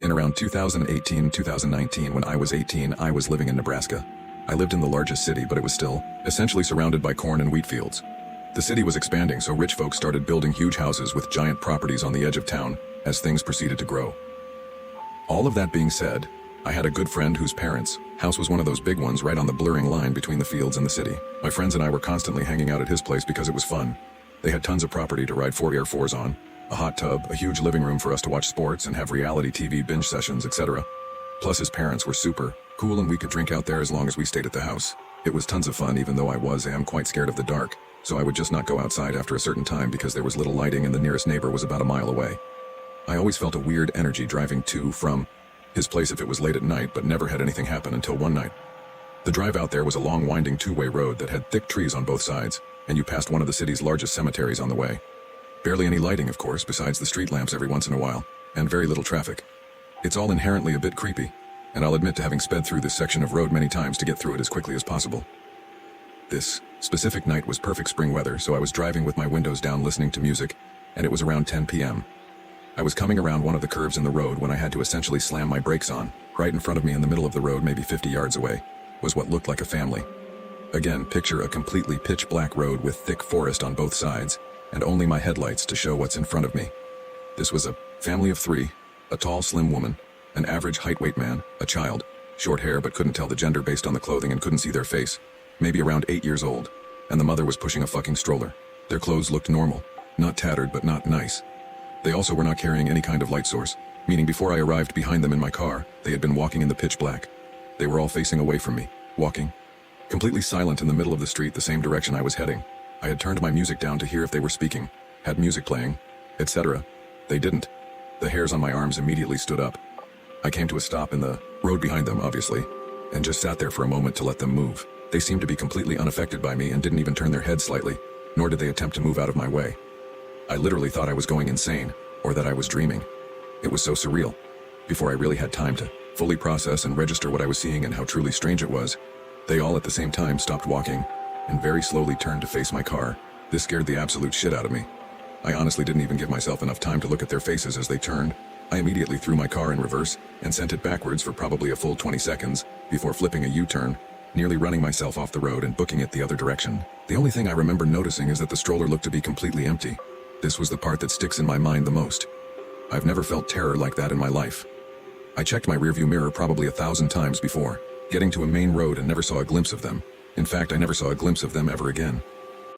In around 2018-2019, when I was 18, I was living in Nebraska. I lived in the largest city, but it was still essentially surrounded by corn and wheat fields. The city was expanding, so rich folks started building huge houses with giant properties on the edge of town as things proceeded to grow. All of that being said, I had a good friend whose parents' house was one of those big ones right on the blurring line between the fields and the city. My friends and I were constantly hanging out at his place because it was fun. They had tons of property to ride 4 Air 4s on, a hot tub, a huge living room for us to watch sports and have reality TV binge sessions, etc. Plus his parents were super cool and we could drink out there as long as we stayed at the house. It was tons of fun, even though I am quite scared of the dark, so I would just not go outside after a certain time because there was little lighting and the nearest neighbor was about a mile away. I always felt a weird energy driving to from his place if it was late at night, but never had anything happen until one night. The drive out there was a long winding two-way road that had thick trees on both sides, and you passed one of the city's largest cemeteries on the way. Barely any lighting, of course, besides the street lamps every once in a while, and very little traffic. It's all inherently a bit creepy, and I'll admit to having sped through this section of road many times to get through it as quickly as possible. This specific night was perfect spring weather, so I was driving with my windows down listening to music, and it was around 10 p.m. I was coming around one of the curves in the road when I had to essentially slam my brakes on. Right in front of me in the middle of the road, maybe 50 yards away, was what looked like a family. Again, picture a completely pitch black road with thick forest on both sides, and only my headlights to show what's in front of me. This was a family of 3, a tall, slim woman, an average height-weight man, a child, short hair but couldn't tell the gender based on the clothing and couldn't see their face, maybe around 8 years old, and the mother was pushing a fucking stroller. Their clothes looked normal, not tattered but not nice. They also were not carrying any kind of light source, meaning before I arrived behind them in my car, they had been walking in the pitch black. They were all facing away from me, walking, completely silent in the middle of the street the same direction I was heading. I had turned my music down to hear if they were speaking, had music playing, etc. They didn't. The hairs on my arms immediately stood up. I came to a stop in the road behind them, obviously, and just sat there for a moment to let them move. They seemed to be completely unaffected by me and didn't even turn their heads slightly, nor did they attempt to move out of my way. I literally thought I was going insane, or that I was dreaming. It was so surreal. Before I really had time to fully process and register what I was seeing and how truly strange it was, they all at the same time stopped walking and very slowly turned to face my car. This scared the absolute shit out of me. I honestly didn't even give myself enough time to look at their faces as they turned. I immediately threw my car in reverse and sent it backwards for probably a full 20 seconds before flipping a U-turn, nearly running myself off the road and booking it the other direction. The only thing I remember noticing is that the stroller looked to be completely empty. This was the part that sticks in my mind the most. I've never felt terror like that in my life. I checked my rearview mirror probably 1,000 times before getting to a main road and never saw a glimpse of them. In fact, I never saw a glimpse of them ever again.